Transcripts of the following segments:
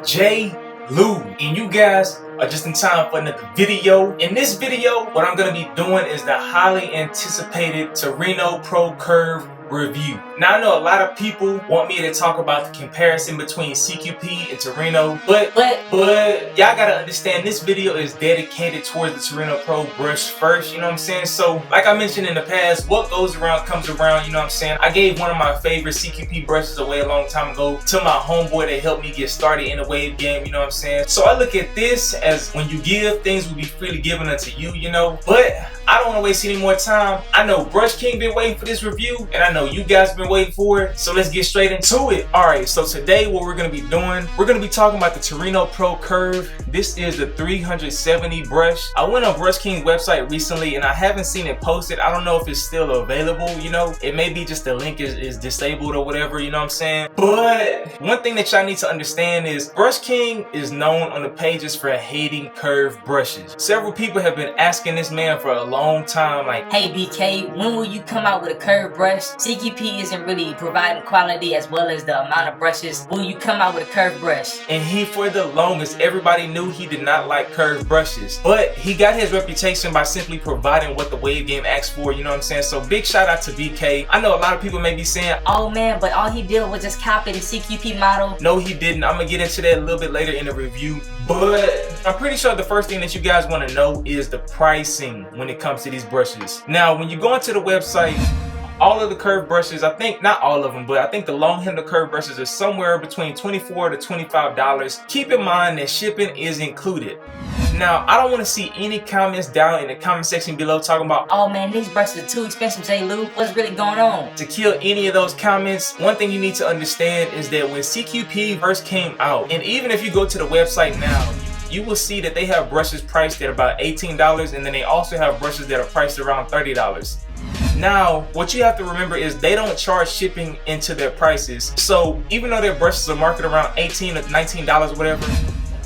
J. Lou, and you guys are just in time for another video. In this video, what I'm going to be doing is the highly anticipated Torino Pro curve review. Now I know a lot of people want me to talk about the comparison between CQP and Torino, but y'all gotta understand this video is dedicated towards the Torino Pro brush first, you know what I'm saying? So like I mentioned in the past, what goes around comes around, you know what I'm saying? I gave one of my favorite CQP brushes away a long time ago to my homeboy that helped me get started in the wave game, you know what I'm saying? So I look at this as when you give, things will be freely given unto you, you know? But I don't want to waste any more time. I know Brush King been waiting for this review, and I know you guys been waiting for it, so let's get straight into it. Alright, so today what we're going to be doing, we're going to be talking about the Torino Pro Curve. This is the 370 brush. I went on Brush King's website recently, and I haven't seen it posted. I don't know if it's still available, you know? It may be just the link is disabled or whatever, you know what I'm saying? But one thing that y'all need to understand is Brush King is known on the pages for hating curved brushes. Several people have been asking this man for a long time, like, hey BK, when will you come out with a curved brush? CQP isn't really providing quality as well as the amount of brushes. Will you come out with a curved brush? And he, for the longest, everybody knew he did not like curved brushes, but he got his reputation by simply providing what the wave game asked for, you know what I'm saying? So big shout out to BK. I know a lot of people may be saying, oh man, but all he did was just copy the CQP model. No, he didn't. I'm gonna get into that a little bit later in the review, but I'm pretty sure the first thing that you guys want to know is the pricing when it comes to these brushes. Now, when you go into the website, all of the curved brushes, I think, not all of them, but I think the long handle curved brushes are somewhere between $24 to $25. Keep in mind that shipping is included. Now, I don't want to see any comments down in the comment section below talking about, oh man, these brushes are too expensive, J. Lou. What's really going on? To kill any of those comments, one thing you need to understand is that when CQP first came out, and even if you go to the website now, you will see that they have brushes priced at about $18, and then they also have brushes that are priced around $30. Now, what you have to remember is they don't charge shipping into their prices. So even though their brushes are marketed around $18 to $19, whatever,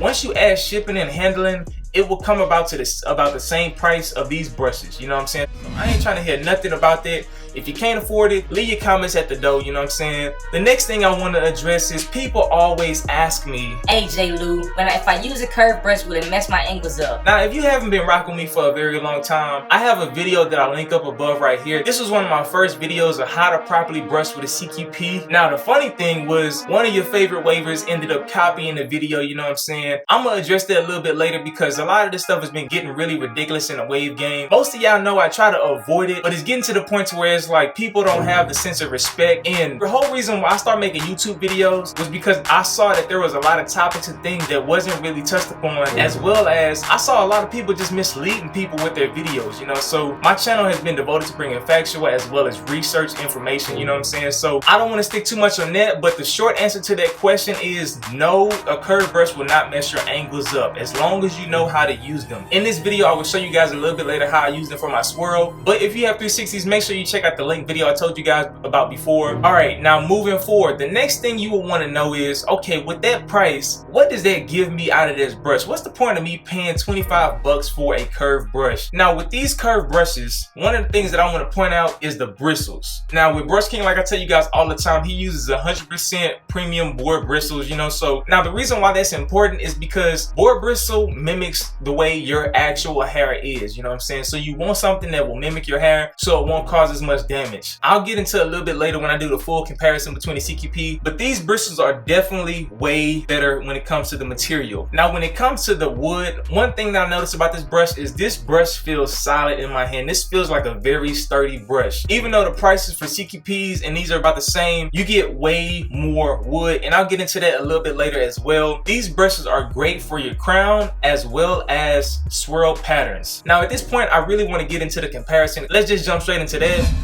once you add shipping and handling, it will come about to about the same price of these brushes, you know what I'm saying? I ain't trying to hear nothing about that. If you can't afford it, leave your comments at the door, you know what I'm saying? The next thing I want to address is people always ask me, hey J. Lou, if I use a curved brush, will it mess my angles up? Now, if you haven't been rocking me for a very long time, I have a video that I'll link up above right here. This was one of my first videos of how to properly brush with a CQP. Now, the funny thing was one of your favorite wavers ended up copying the video, you know what I'm saying? I'm going to address that a little bit later because a lot of this stuff has been getting really ridiculous in the wave game. Most of y'all know I try to avoid it, but it's getting to the point to where it's like people don't have the sense of respect. And the whole reason why I started making YouTube videos was because I saw that there was a lot of topics and things that wasn't really touched upon, as well as I saw a lot of people just misleading people with their videos, you know? So my channel has been devoted to bringing factual as well as research information, you know what I'm saying? So I don't want to stick too much on that, but the short answer to that question is no, a curved brush will not mess your angles up as long as you know how to use them. In this video, I will show you guys a little bit later how I use them for my swirl, but if you have 360s, make sure you check out the link video I told you guys about before. Alright, now moving forward, the next thing you will want to know is, okay, with that price, what does that give me out of this brush? What's the point of me paying 25 bucks for a curved brush? Now, with these curved brushes, one of the things that I want to point out is the bristles. Now, with Brush King, like I tell you guys all the time, he uses 100% premium board bristles, you know? So now the reason why that's important is because board bristle mimics the way your actual hair is, you know what I'm saying? So you want something that will mimic your hair so it won't cause as much damage. I'll get into a little bit later when I do the full comparison between the CQP, but these bristles are definitely way better when it comes to the material. Now, when it comes to the wood, one thing that I noticed about this brush is this brush feels solid in my hand. This feels like a very sturdy brush. Even though the prices for CQPs and these are about the same, you get way more wood, and I'll get into that a little bit later as well. These brushes are great for your crown as well as swirl patterns. Now, at this point, I really want to get into the comparison. Let's just jump straight into that.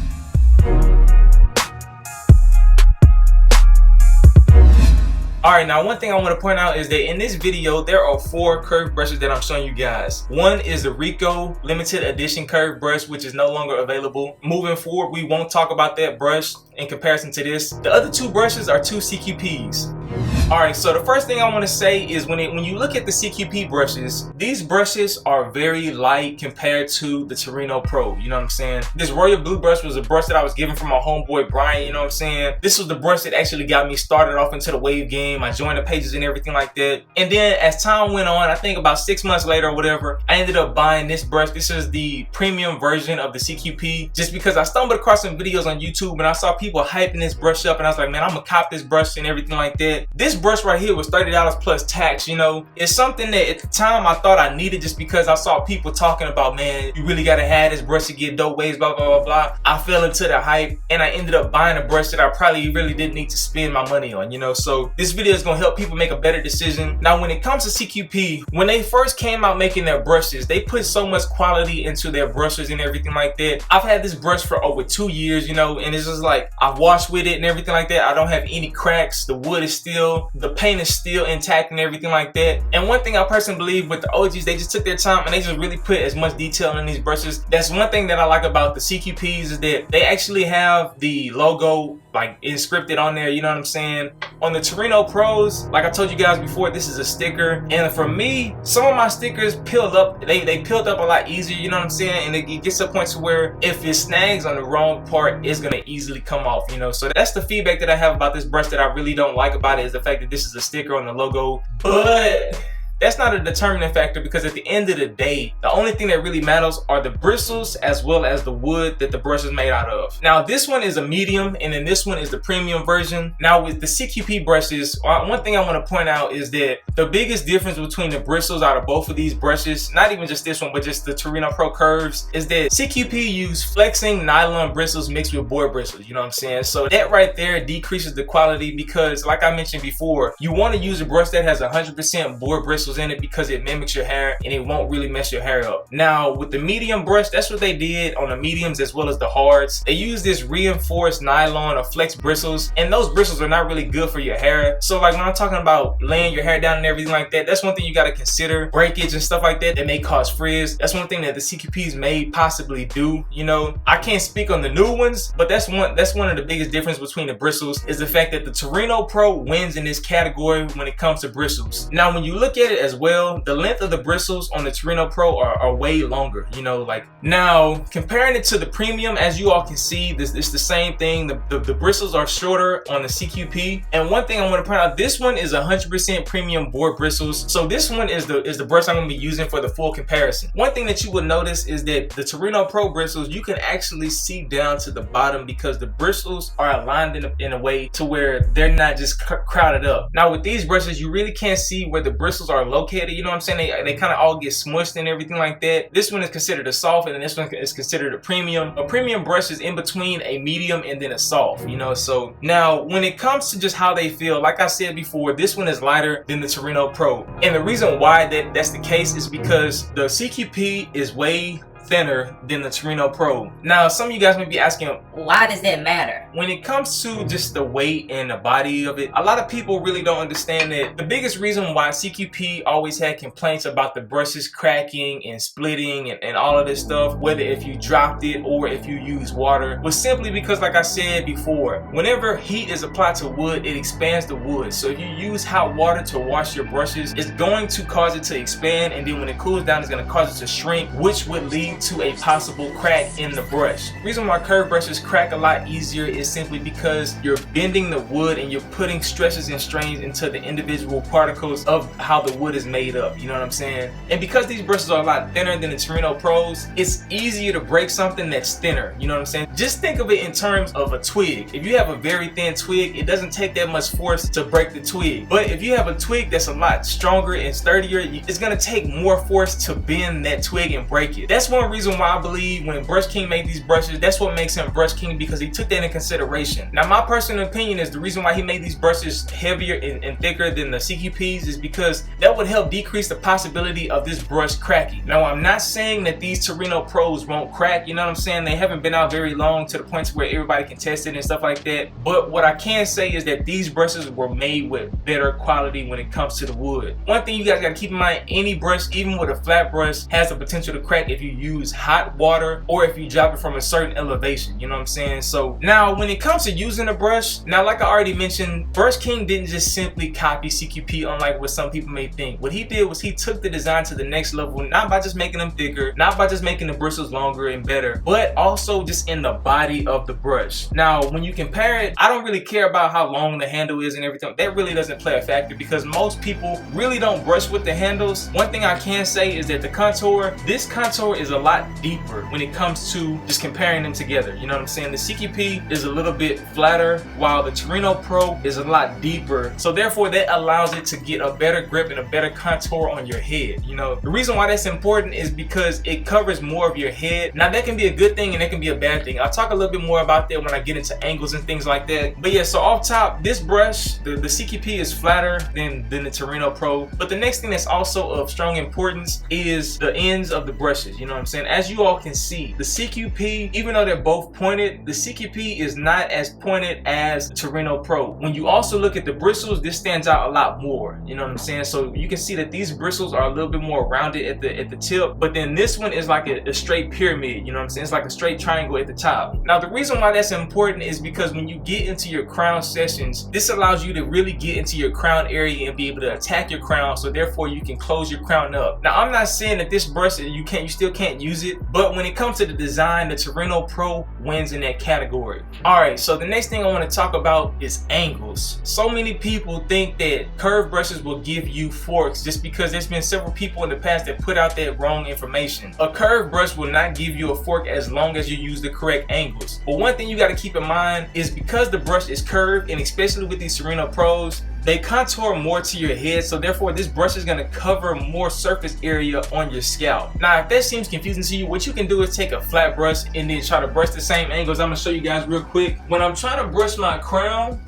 Alright, now one thing I want to point out is that in this video, there are 4 curved brushes that I'm showing you guys. One is the Rico limited edition curved brush, which is no longer available. Moving forward, we won't talk about that brush in comparison to this. The other 2 brushes are 2 CQPs. Alright, so the first thing I want to say is when you look at the CQP brushes, these brushes are very light compared to the Torino Pro, you know what I'm saying? This royal blue brush was a brush that I was given from my homeboy Brian, you know what I'm saying? This was the brush that actually got me started off into the wave game. I joined the pages and everything like that. And then as time went on, I think about 6 months later or whatever, I ended up buying this brush. This is the premium version of the CQP, just because I stumbled across some videos on YouTube and I saw people hyping this brush up and I was like, man, I'm gonna cop this brush and everything like that. This brush right here was $30 plus tax, you know? It's something that at the time I thought I needed just because I saw people talking about, man, you really gotta have this brush to get dope waves, blah, blah, blah, blah. I fell into the hype and I ended up buying a brush that I probably really didn't need to spend my money on, you know? So this video is gonna help people make a better decision. Now, when it comes to CQP, when they first came out making their brushes, they put so much quality into their brushes and everything like that. I've had this brush for over 2 years, you know, and it's just like, I've washed with it and everything like that. I don't have any cracks. The wood is still, the paint is still intact and everything like that. And one thing I personally believe with the OGs, they just took their time and they just really put as much detail in these brushes. That's one thing that I like about the CQPs, is that they actually have the logo like inscripted on there, you know what I'm saying? On the Torino Pros, like I told you guys before, this is a sticker, and for me, some of my stickers peeled up, they peeled up a lot easier, you know what I'm saying? And it gets to a point to where if it snags on the wrong part, it's gonna easily come off, you know? So that's the feedback that I have about this brush that I really don't like about it, is the fact that this is a sticker on the logo. But that's not a determining factor, because at the end of the day, the only thing that really matters are the bristles as well as the wood that the brush is made out of. Now, this one is a medium, and then this one is the premium version. Now, with the CQP brushes, one thing I want to point out is that the biggest difference between the bristles out of both of these brushes, not even just this one, but just the Torino Pro curves, is that CQP use flexing nylon bristles mixed with board bristles, you know what I'm saying? So that right there decreases the quality, because like I mentioned before, you want to use a brush that has 100% board bristles in it, because it mimics your hair and it won't really mess your hair up. Now, with the medium brush, that's what they did on the mediums as well as the hards. They use this reinforced nylon or flex bristles, and those bristles are not really good for your hair. So like when I'm talking about laying your hair down and everything like that, that's one thing you got to consider. Breakage and stuff like that may cause frizz. That's one thing that the CQPs may possibly do, you know? I can't speak on the new ones, but that's one of the biggest difference between the bristles, is the fact that the Torino Pro wins in this category when it comes to bristles. Now, when you look at it as well, the length of the bristles on the Torino Pro are way longer, you know? Like, now comparing it to the premium, as you all can see, it's the same thing. The bristles are shorter on the CQP. And one thing I want to point out, this one is 100% premium board bristles. So this one is the brush I'm going to be using for the full comparison. One thing that you will notice is that the Torino Pro bristles, you can actually see down to the bottom, because the bristles are aligned in a way to where they're not just crowded up. Now with these brushes, you really can't see where the bristles are located, you know what I'm saying? They kind of all get smushed and everything like that. This one is considered a soft, and this one is considered a premium. A premium brush is in between a medium and then a soft, you know? So now when it comes to just how they feel, like I said before, this one is lighter than the Torino Pro. And the reason why that's the case is because the CQP is way thinner than the Torino Pro. Now, some of you guys may be asking, why does that matter? When it comes to just the weight and the body of it, a lot of people really don't understand that the biggest reason why CQP always had complaints about the brushes cracking and splitting and all of this stuff, whether if you dropped it or if you use water, was simply because, like I said before, whenever heat is applied to wood, it expands the wood. So if you use hot water to wash your brushes, it's going to cause it to expand, and then when it cools down, it's going to cause it to shrink, which would lead to a possible crack in the brush. The reason why curved brushes crack a lot easier is simply because you're bending the wood and you're putting stresses and strains into the individual particles of how the wood is made up, you know what I'm saying? And because these brushes are a lot thinner than the Torino Pros, it's easier to break something that's thinner, you know what I'm saying? Just think of it in terms of a twig. If you have a very thin twig, it doesn't take that much force to break the twig. But if you have a twig that's a lot stronger and sturdier, it's gonna take more force to bend that twig and break it. That's one reason why I believe when Brush King made these brushes, that's what makes him Brush King, because he took that into consideration. Now, my personal opinion is the reason why he made these brushes heavier and thicker than the CQPs is because that would help decrease the possibility of this brush cracking. Now, I'm not saying that these Torino Pros won't crack, you know what I'm saying? They haven't been out very long to the point where everybody can test it and stuff like that. But what I can say is that these brushes were made with better quality when it comes to the wood. One thing you guys gotta keep in mind, any brush, even with a flat brush, has the potential to crack if you use use hot water or if you drop it from a certain elevation, you know what I'm saying? So now when it comes to using a brush, now like I already mentioned, Brush King didn't just simply copy CQP unlike what some people may think. What he did was he took the design to the next level, not by just making them thicker, not by just making the bristles longer and better, but also just in the body of the brush. Now when you compare it, I don't really care about how long the handle is and everything. That really doesn't play a factor because most people really don't brush with the handles. One thing I can say is that the contour, this contour is a lot deeper when it comes to just comparing them together. You know what I'm saying? The CQP is a little bit flatter while the Torino Pro is a lot deeper. So therefore that allows it to get a better grip and a better contour on your head. You know, the reason why that's important is because it covers more of your head. Now that can be a good thing and that can be a bad thing. I'll talk a little bit more about that when I get into angles and things like that. But yeah, so off top, this brush, the CQP is flatter than the Torino Pro. But the next thing that's also of strong importance is the ends of the brushes. You know what I'm saying? As you all can see, the CQP, even though they're both pointed, the CQP is not as pointed as the Torino Pro. When you also look at the bristles, this stands out a lot more. You know what I'm saying? So you can see that these bristles are a little bit more rounded at the tip, but then this one is like a straight pyramid. You know what I'm saying? It's like a straight triangle at the top. Now the reason why that's important is because when you get into your crown sessions, this allows you to really get into your crown area and be able to attack your crown, so therefore you can close your crown up. Now I'm not saying that this brush you still can't use it, but when it comes to the design, the Torino Pro wins in that category. Alright, so the next thing I want to talk about is angles. So many people think that curved brushes will give you forks just because there's been several people in the past that put out that wrong information. A curved brush will not give you a fork as long as you use the correct angles. But one thing you got to keep in mind is because the brush is curved, and especially with these Torino Pros, they contour more to your head, so therefore this brush is going to cover more surface area on your scalp. Now if that seems confusing to you, what you can do is take a flat brush and then try to brush the same angles. I'm going to show you guys real quick. When I'm trying to brush my crown,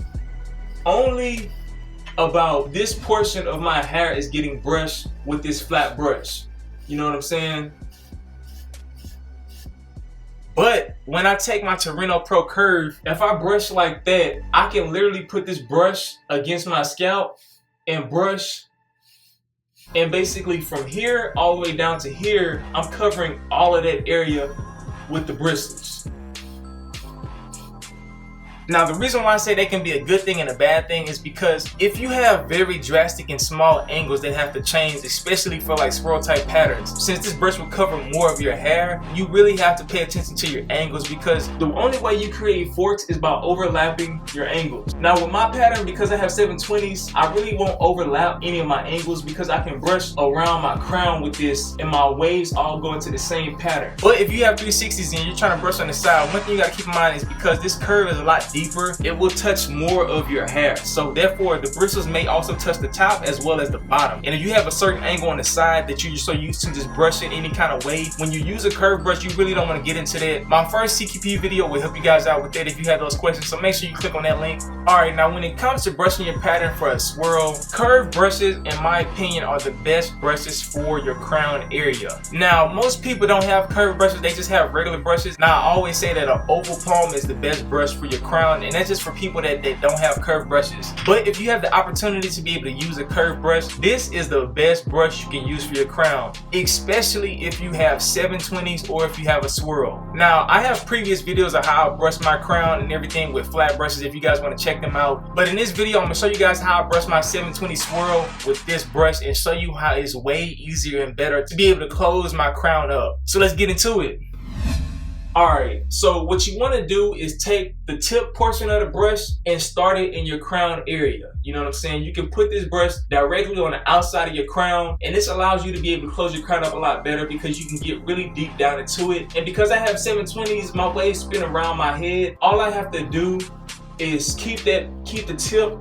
only about this portion of my hair is getting brushed with this flat brush. You know what I'm saying? But when I take my Torino Pro curve, if I brush like that, I can literally put this brush against my scalp and brush, and basically from here all the way down to here, I'm covering all of that area with the bristles. Now the reason why I say they can be a good thing and a bad thing is because if you have very drastic and small angles that have to change, especially for like swirl type patterns, since this brush will cover more of your hair, you really have to pay attention to your angles, because the only way you create forks is by overlapping your angles. Now with my pattern, because I have 720s, I really won't overlap any of my angles because I can brush around my crown with this and my waves all go into the same pattern. But if you have 360s and you're trying to brush on the side, one thing you gotta keep in mind is because this curve is a lot deeper, it will touch more of your hair. So therefore the bristles may also touch the top as well as the bottom. And if you have a certain angle on the side that you're so used to just brushing any kind of way, when you use a curved brush, you really don't want to get into that. My first CQP video will help you guys out with that if you have those questions, so make sure you click on that link. Alright, now when it comes to brushing your pattern for a swirl, curved brushes in my opinion are the best brushes for your crown area. Now most people don't have curved brushes, they just have regular brushes. Now I always say that an oval palm is the best brush for your crown, and that's just for people that don't have curved brushes. But if you have the opportunity to be able to use a curved brush, this is the best brush you can use for your crown, especially if you have 720s or if you have a swirl. Now I have previous videos of how I brush my crown and everything with flat brushes if you guys want to check them out. But in this video I'm going to show you guys how I brush my 720 swirl with this brush and show you how it's way easier and better to be able to close my crown up. So let's get into it. Alright, so what you want to do is take the tip portion of the brush and start it in your crown area. You know what I'm saying? You can put this brush directly on the outside of your crown, and this allows you to be able to close your crown up a lot better because you can get really deep down into it. And because I have 720s, my waves spin around my head, all I have to do is keep the tip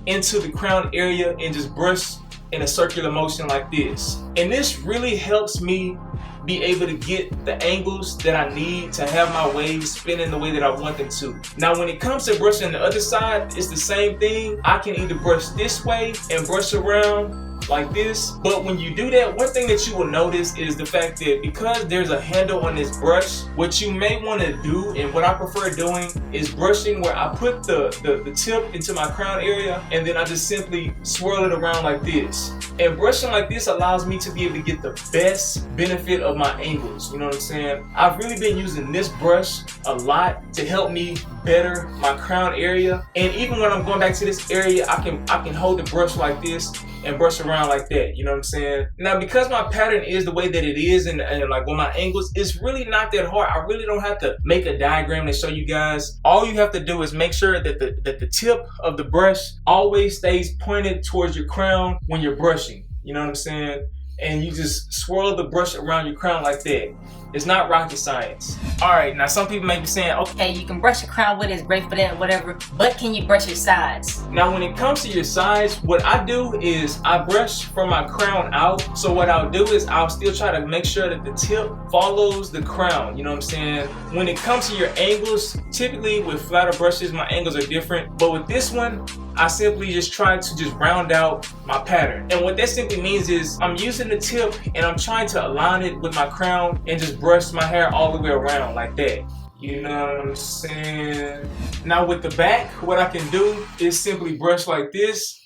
into the crown area and just brush in a circular motion like this. And this really helps me be able to get the angles that I need to have my waves spinning the way that I want them to. Now when it comes to brushing the other side, it's the same thing. I can either brush this way and brush around, like this. But when you do that, one thing that you will notice is the fact that because there's a handle on this brush, what you may want to do, and what I prefer doing, is brushing where I put the tip into my crown area, and then I just simply swirl it around like this. And brushing like this allows me to be able to get the best benefit of my angles, you know what I'm saying? I've really been using this brush a lot to help me better my crown area. And even when I'm going back to this area, I can hold the brush like this and brush around like that, you know what I'm saying? Now, because my pattern is the way that it is, and like with my angles, it's really not that hard. I really don't have to make a diagram to show you guys. All you have to do is make sure that the tip of the brush always stays pointed towards your crown when you're brushing, you know what I'm saying? And you just swirl the brush around your crown like that. It's not rocket science. All right, now some people may be saying, okay, you can brush your crown with it, it's great for that, whatever, but can you brush your sides? Now when it comes to your sides, what I do is I brush from my crown out. So what I'll do is I'll still try to make sure that the tip follows the crown, you know what I'm saying? When it comes to your angles, typically with flatter brushes, my angles are different, but with this one, I simply just try to just round out my pattern. And what that simply means is I'm using the tip and I'm trying to align it with my crown and just brush my hair all the way around like that. You know what I'm saying? Now with the back, what I can do is simply brush like this.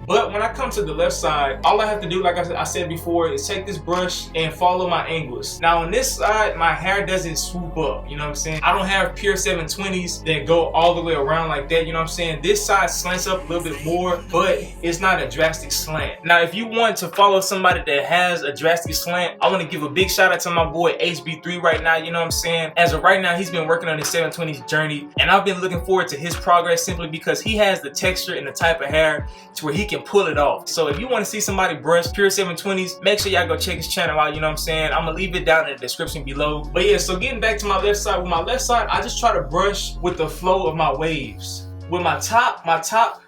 But when I come to the left side, all I have to do, like I said before, is take this brush and follow my angles. Now on this side, my hair doesn't swoop up, you know what I'm saying? I don't have pure 720s that go all the way around like that, you know what I'm saying? This side slants up a little bit more, but it's not a drastic slant. Now if you want to follow somebody that has a drastic slant, I want to give a big shout out to my boy HB3 right now, you know what I'm saying? As of right now, he's been working on his 720s journey, and I've been looking forward to his progress simply because he has the texture and the type of hair to where he can pull it off. So if you want to see somebody brush pure 720s, make sure y'all go check his channel out, you know what I'm saying? I'm gonna leave it down in the description below. But yeah, so getting back to my left side, with my left side, I just try to brush with the flow of my waves. With my top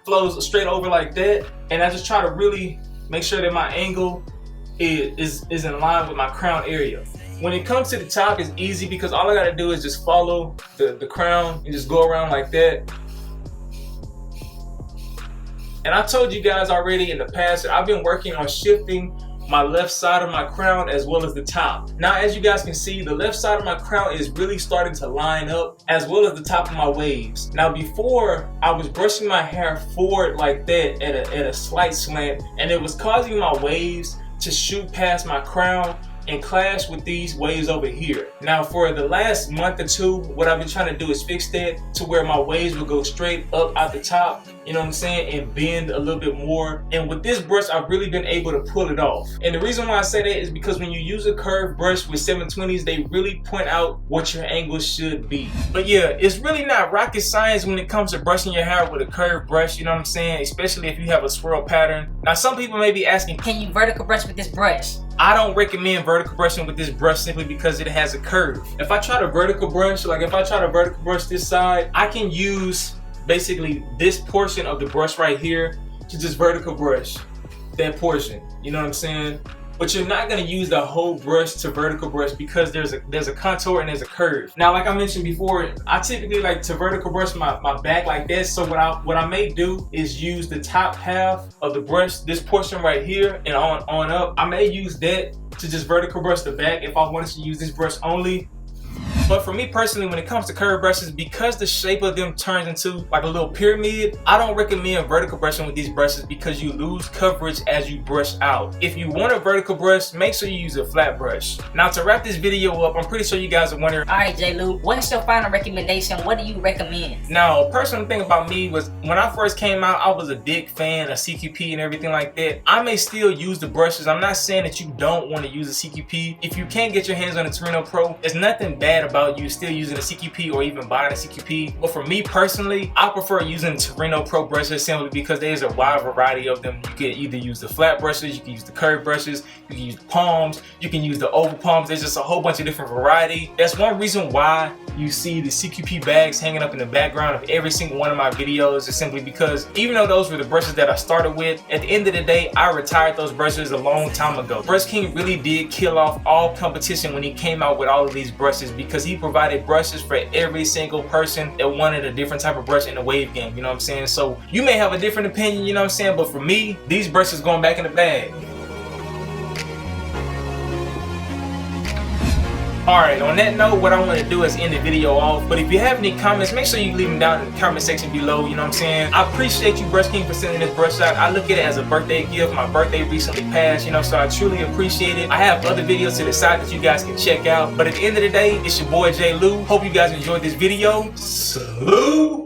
flows straight over like that, and I just try to really make sure that my angle is in line with my crown area. When it comes to the top, it's easy because all I gotta do is just follow the crown and just go around like that. And I told you guys already in the past that I've been working on shifting my left side of my crown as well as the top. Now as you guys can see, the left side of my crown is really starting to line up as well as the top of my waves. Now before, I was brushing my hair forward like that at a slight slant, and it was causing my waves to shoot past my crown and clash with these waves over here. Now for the last month or two, what I've been trying to do is fix that to where my waves will go straight up out the top, you know what I'm saying, and bend a little bit more. And with this brush, I've really been able to pull it off. And the reason why I say that is because when you use a curved brush with 720s, they really point out what your angles should be. But yeah, it's really not rocket science when it comes to brushing your hair with a curved brush, you know what I'm saying, especially if you have a swirl pattern. Now some people may be asking, can you vertical brush with this brush? I don't recommend vertical brushing with this brush simply because it has a curve. If I try to vertical brush this side, I can use basically this portion of the brush right here to just vertical brush that portion, you know what I'm saying? But you're not gonna use the whole brush to vertical brush because there's a contour and there's a curve. Now, like I mentioned before, I typically like to vertical brush my back like this. So what I may do is use the top half of the brush, this portion right here, and on up. I may use that to just vertical brush the back if I wanted to use this brush only. But for me personally, when it comes to curved brushes, because the shape of them turns into like a little pyramid, I don't recommend vertical brushing with these brushes because you lose coverage as you brush out. If you want a vertical brush, make sure you use a flat brush. Now to wrap this video up, I'm pretty sure you guys are wondering, alright J. Lou, what's your final recommendation? What do you recommend? Now, a personal thing about me was when I first came out, I was a big fan of CQP and everything like that. I may still use the brushes. I'm not saying that you don't want to use a CQP. If you can't get your hands on a Torino Pro, there's nothing bad about you still using a CQP or even buying a CQP. But for me personally, I prefer using Torino Pro brushes simply because there's a wide variety of them. You can either use the flat brushes, you can use the curved brushes, you can use the palms, you can use the oval palms. There's just a whole bunch of different variety. That's one reason why you see the CQP bags hanging up in the background of every single one of my videos is simply because even though those were the brushes that I started with, at the end of the day, I retired those brushes a long time ago. Brush King really did kill off all competition when he came out with all of these brushes, because he provided brushes for every single person that wanted a different type of brush in the wave game, you know what I'm saying? So you may have a different opinion, you know what I'm saying, but for me, these brushes going back in the bag. Alright, on that note, what I want to do is end the video off. But if you have any comments, make sure you leave them down in the comment section below, you know what I'm saying? I appreciate you, Brush King, for sending this brush out. I look at it as a birthday gift. My birthday recently passed, you know, so I truly appreciate it. I have other videos to the side that you guys can check out. But at the end of the day, it's your boy J. Lou. Hope you guys enjoyed this video. Salute!